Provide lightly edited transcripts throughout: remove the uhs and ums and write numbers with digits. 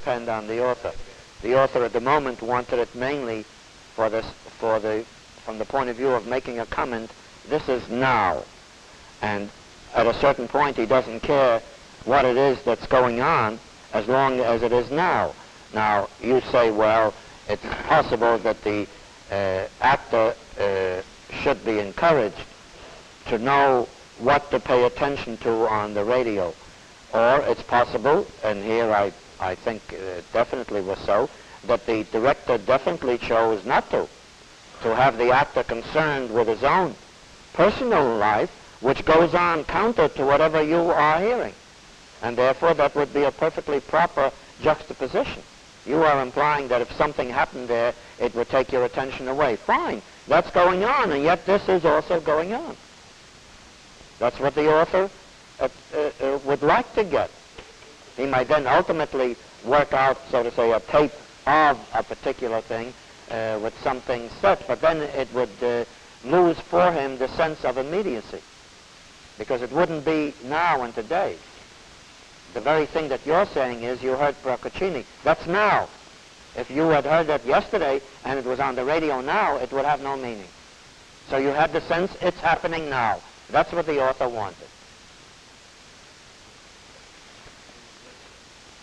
depend on the author. The author at the moment wanted it mainly from the point of view of making a comment. This is now, and at a certain point he doesn't care what it is that's going on as long as it is now. Now you say, well, it's possible that the actor should be encouraged to know what to pay attention to on the radio. Or it's possible, and here I think definitely was so, that the director definitely chose not to have the actor concerned with his own personal life, which goes on counter to whatever you are hearing. And therefore that would be a perfectly proper juxtaposition. You are implying that if something happened there, it would take your attention away. Fine, that's going on, and yet this is also going on. That's what the author would like to get. He might then ultimately work out, so to say, a tape of a particular thing with something set, but then it would lose for him the sense of immediacy, because it wouldn't be now and today. The very thing that you're saying is you heard Procaccini. That's now. If you had heard that yesterday and it was on the radio now, it would have no meaning. So you had the sense it's happening now. That's what the author wanted.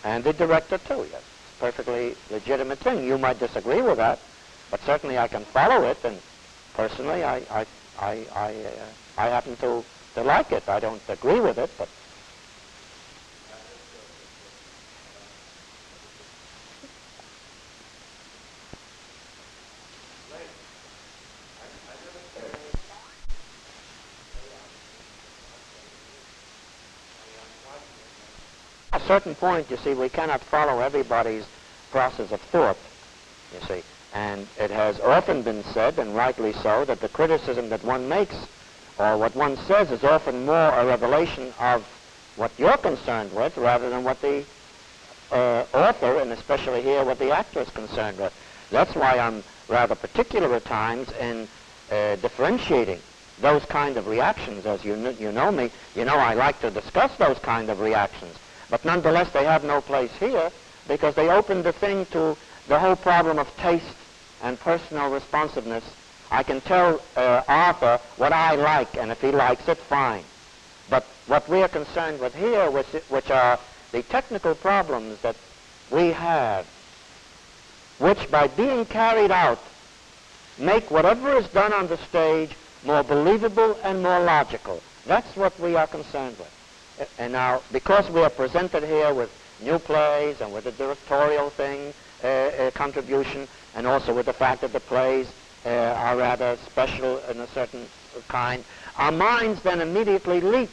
And the director too, yes. Perfectly legitimate thing. You might disagree with that, but certainly I can follow it, and personally I happen to like it. I don't agree with it, but at a certain point, you see, we cannot follow everybody's process of thought, you see. And it has often been said, and rightly so, that the criticism that one makes, or what one says, is often more a revelation of what you're concerned with, rather than what the author, and especially here, what the actor is concerned with. That's why I'm rather particular at times in differentiating those kind of reactions. As you know me, you know I like to discuss those kind of reactions. But nonetheless, they have no place here, because they open the thing to the whole problem of taste and personal responsiveness. I can tell Arthur what I like, and if he likes it, fine. But what we are concerned with here, which are the technical problems that we have, which by being carried out make whatever is done on the stage more believable and more logical. That's what we are concerned with. And now, because we are presented here with new plays and with a directorial thing, contribution, and also with the fact that the plays are rather special in a certain kind, our minds then immediately leap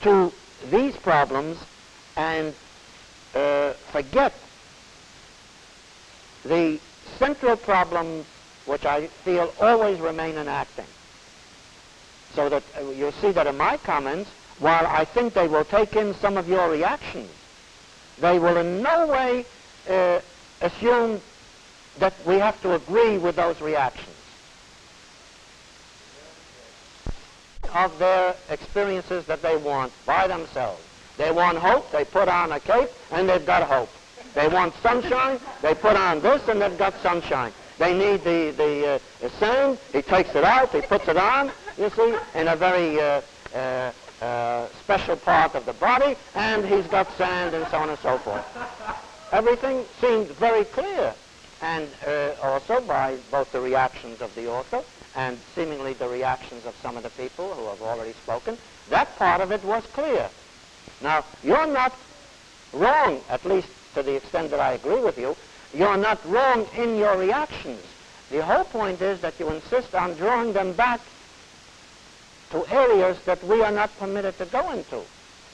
to these problems and forget the central problems which I feel always remain in acting. So that you'll see that in my comments, while I think they will take in some of your reactions, they will in no way assume that we have to agree with those reactions. Of their experiences that they want by themselves. They want hope, they put on a cape, and they've got hope. They want sunshine, they put on this, and they've got sunshine. They need the sand, he takes it out, he puts it on, you see, in a very special part of the body, and he's got sand, and so on and so forth. Everything seems very clear, and also by both the reactions of the author and seemingly the reactions of some of the people who have already spoken. That part of it was clear. Now, you're not wrong, at least to the extent that I agree with you. You're not wrong in your reactions. The whole point is that you insist on drawing them back to areas that we are not permitted to go into,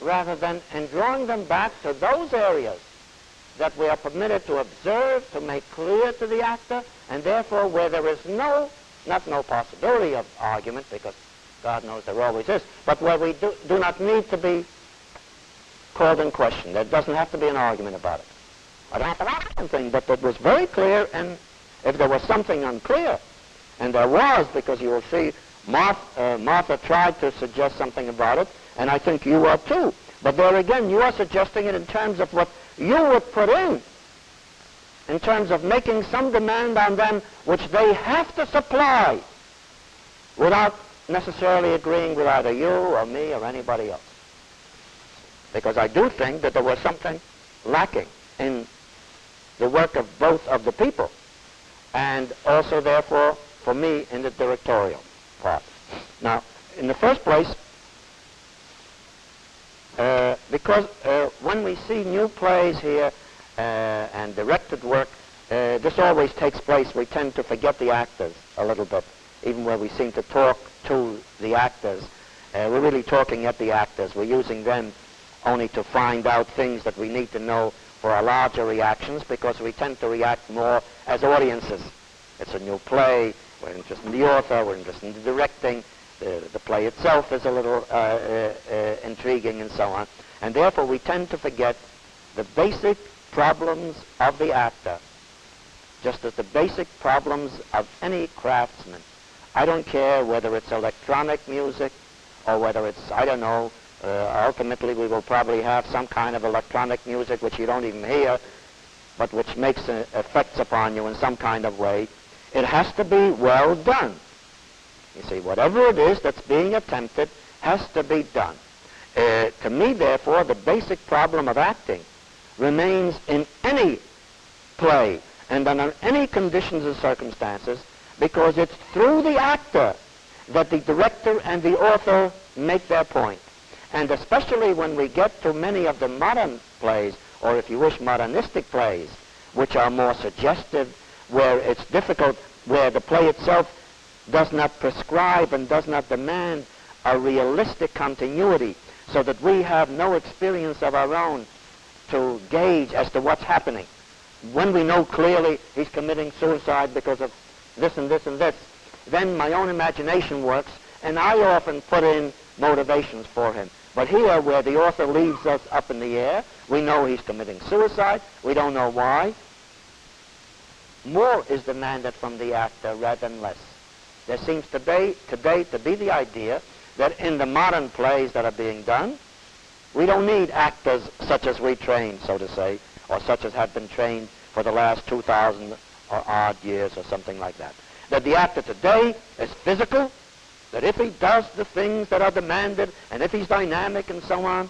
rather than in drawing them back to those areas that we are permitted to observe, to make clear to the actor, and therefore where there is no possibility of argument, because God knows there always is, but where we do not need to be called in question. There doesn't have to be an argument about it. I don't have to ask anything, but it was very clear, and if there was something unclear, and there was, because you will see Martha tried to suggest something about it, and I think you are too. But there again, you are suggesting it in terms of what you would put in terms of making some demand on them which they have to supply without necessarily agreeing with either you or me or anybody else. Because I do think that there was something lacking in the work of both of the people, and also, therefore, for me, in the directorial part. Now, in the first place, because when we see new plays here and directed work, this always takes place. We tend to forget the actors a little bit, even where we seem to talk to the actors. We're really talking at the actors. We're using them only to find out things that we need to know for our larger reactions, because we tend to react more as audiences. It's a new play. We're interested in the author. We're interested in the directing. The play itself is a little intriguing and so on. And therefore, we tend to forget the basic problems of the actor, just as the basic problems of any craftsman. I don't care whether it's electronic music or whether it's, I don't know, ultimately we will probably have some kind of electronic music which you don't even hear, but which makes effects upon you in some kind of way. It has to be well done. You see, whatever it is that's being attempted has to be done. To me, therefore, the basic problem of acting remains in any play and under any conditions and circumstances, because it's through the actor that the director and the author make their point. And especially when we get to many of the modern plays, or if you wish, modernistic plays, which are more suggestive, where it's difficult, where the play itself does not prescribe and does not demand a realistic continuity, so that we have no experience of our own to gauge as to what's happening. When we know clearly he's committing suicide because of this and this and this, then my own imagination works, and I often put in motivations for him. But here, where the author leaves us up in the air, we know he's committing suicide, we don't know why. More is demanded from the actor rather than less. There seems today to be the idea that in the modern plays that are being done, we don't need actors such as we train, so to say, or such as have been trained for the last 2,000 or odd years or something like that. That the actor today is physical, that if he does the things that are demanded, and if he's dynamic and so on,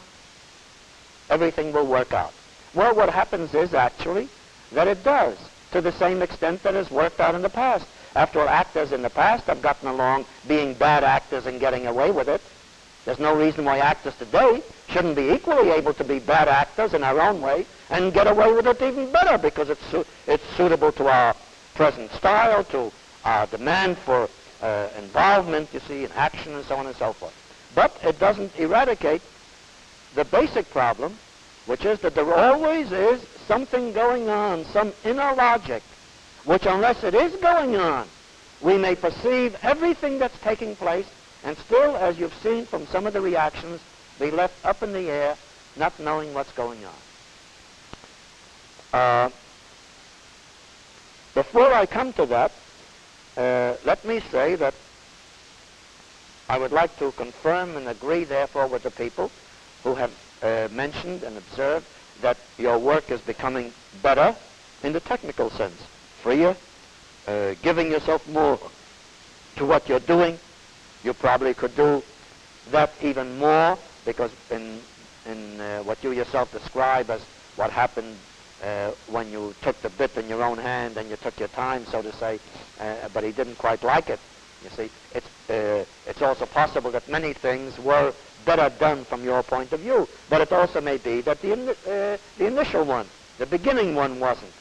everything will work out. Well, what happens is actually that it does, to the same extent that it's worked out in the past. After all, actors in the past have gotten along being bad actors and getting away with it. There's no reason why actors today shouldn't be equally able to be bad actors in our own way and get away with it even better, because it's suitable to our present style, to our demand for involvement, you see, in action and so on and so forth. But it doesn't eradicate the basic problem, which is that there always is something going on, some inner logic, which unless it is going on, we may perceive everything that's taking place and still, as you've seen from some of the reactions, be left up in the air, not knowing what's going on. Before I come to that, let me say that I would like to confirm and agree, therefore, with the people who have mentioned and observed that your work is becoming better in the technical sense, freer, giving yourself more to what you're doing. You probably could do that even more, because in what you yourself describe as what happened when you took the bit in your own hand and you took your time, so to say, but he didn't quite like it. You see, it's also possible that many things were better done from your point of view, but it also may be that the initial one, the beginning one, wasn't,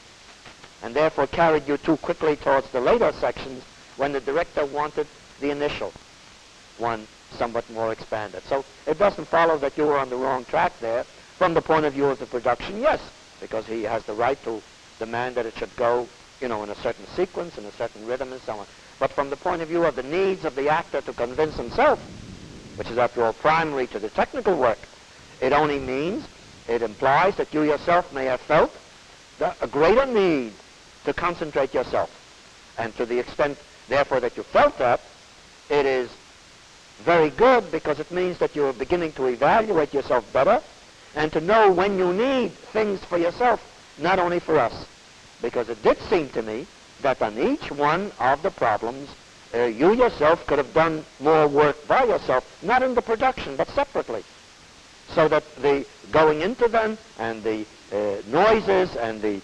and therefore carried you too quickly towards the later sections when the director wanted the initial one somewhat more expanded. So it doesn't follow that you were on the wrong track there. From the point of view of the production, yes, because he has the right to demand that it should go, you know, in a certain sequence, in a certain rhythm and so on. But from the point of view of the needs of the actor to convince himself, which is after all primary to the technical work, it only means, it implies that you yourself may have felt a greater need to concentrate yourself. And to the extent, therefore, that you felt that, it is very good, because it means that you're beginning to evaluate yourself better, and to know when you need things for yourself, not only for us. Because it did seem to me that on each one of the problems, you yourself could have done more work by yourself, not in the production, but separately. So that the going into them and the noises and the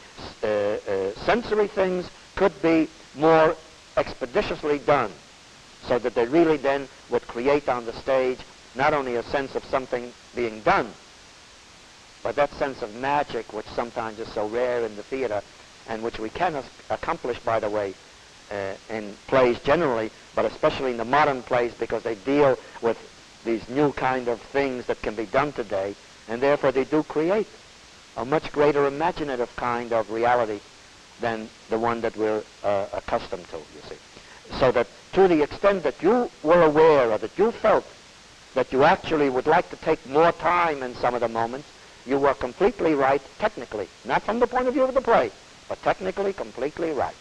sensory things could be more expeditiously done, so that they really then would create on the stage not only a sense of something being done, but that sense of magic which sometimes is so rare in the theater and which we can accomplish, by the way, in plays generally, but especially in the modern plays, because they deal with these new kind of things that can be done today, and therefore they do create a much greater imaginative kind of reality than the one that we're accustomed to, you see. So that to the extent that you were aware or that you felt that you actually would like to take more time in some of the moments, you were completely right technically, not from the point of view of the play, but technically completely right.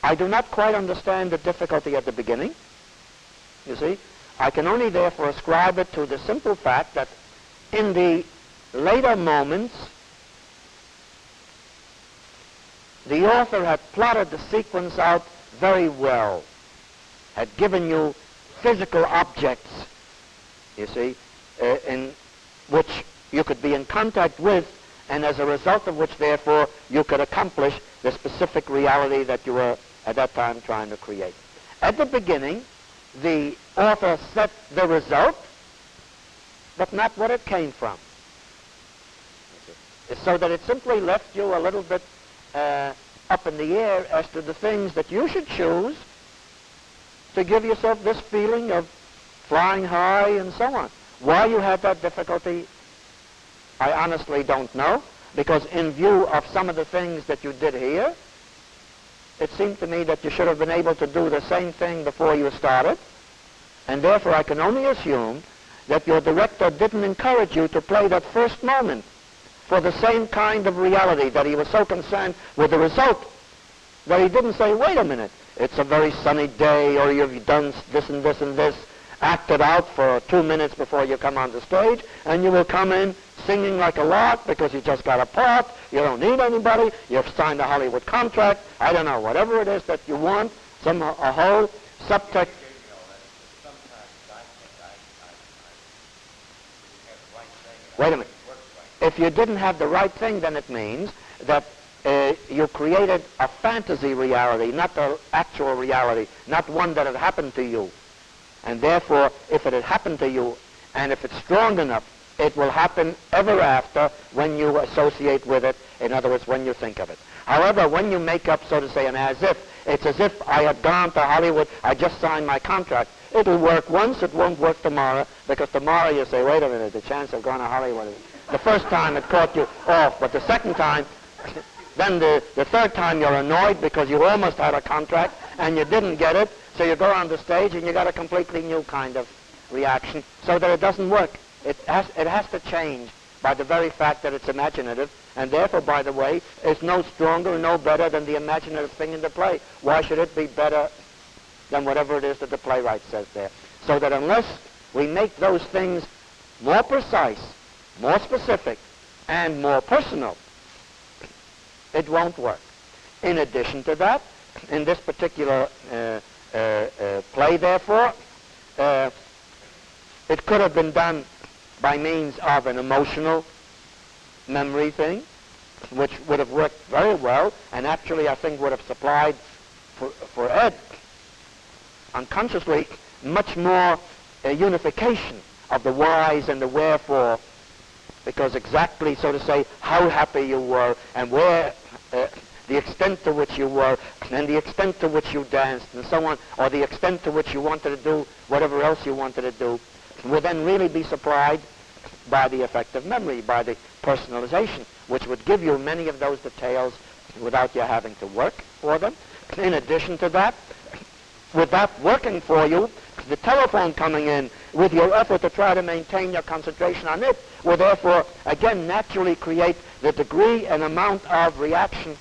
I do not quite understand the difficulty at the beginning, you see. I can only therefore ascribe it to the simple fact that in the later moments, the author had plotted the sequence out very well, had given you physical objects, you see, in which you could be in contact with, and as a result of which, therefore, you could accomplish the specific reality that you were at that time trying to create. At the beginning, the author set the result, but not what it came from. So that it simply left you a little bit up in the air as to the things that you should choose to give yourself this feeling of flying high and so on. Why you had that difficulty, I honestly don't know, because in view of some of the things that you did here, it seemed to me that you should have been able to do the same thing before you started, and therefore I can only assume that your director didn't encourage you to play that first moment for the same kind of reality, that he was so concerned with the result that he didn't say, wait a minute, it's a very sunny day, or you've done this and this and this, act it out for 2 minutes before you come on the stage, and you will come in singing like a lark because you just got a part, you don't need anybody, you've signed a Hollywood contract, I don't know, whatever it is that you want, a whole subtext. Wait a minute. If you didn't have the right thing, then it means that you created a fantasy reality, not the actual reality, not one that had happened to you. And therefore, if it had happened to you, and if it's strong enough, it will happen ever after when you associate with it, in other words, when you think of it. However, when you make up, so to say, an as if, it's as if I had gone to Hollywood, I just signed my contract. It'll work once, it won't work tomorrow, because tomorrow you say, wait a minute, the chance of going to Hollywood. The first time it caught you off, but the second time, then the third time you're annoyed because you almost had a contract and you didn't get it, so you go on the stage and you got a completely new kind of reaction, so that it doesn't work. It has to change by the very fact that it's imaginative, and therefore, by the way, it's no stronger, no better than the imaginative thing in the play. Why should it be better than whatever it is that the playwright says there? So that unless we make those things more precise, more specific, and more personal, it won't work. In addition to that, in this particular play, therefore, it could have been done by means of an emotional memory thing, which would have worked very well, and actually I think would have supplied for Ed unconsciously much more unification of the whys and the wherefore, because exactly, so to say, how happy you were and where the extent to which you were and the extent to which you danced and so on, or the extent to which you wanted to do whatever else you wanted to do, would then really be supplied by the effect of memory, by the personalization, which would give you many of those details without you having to work for them. In addition to that, without working for you, the telephone coming in with your effort to try to maintain your concentration on it will therefore, again, naturally create the degree and amount of reaction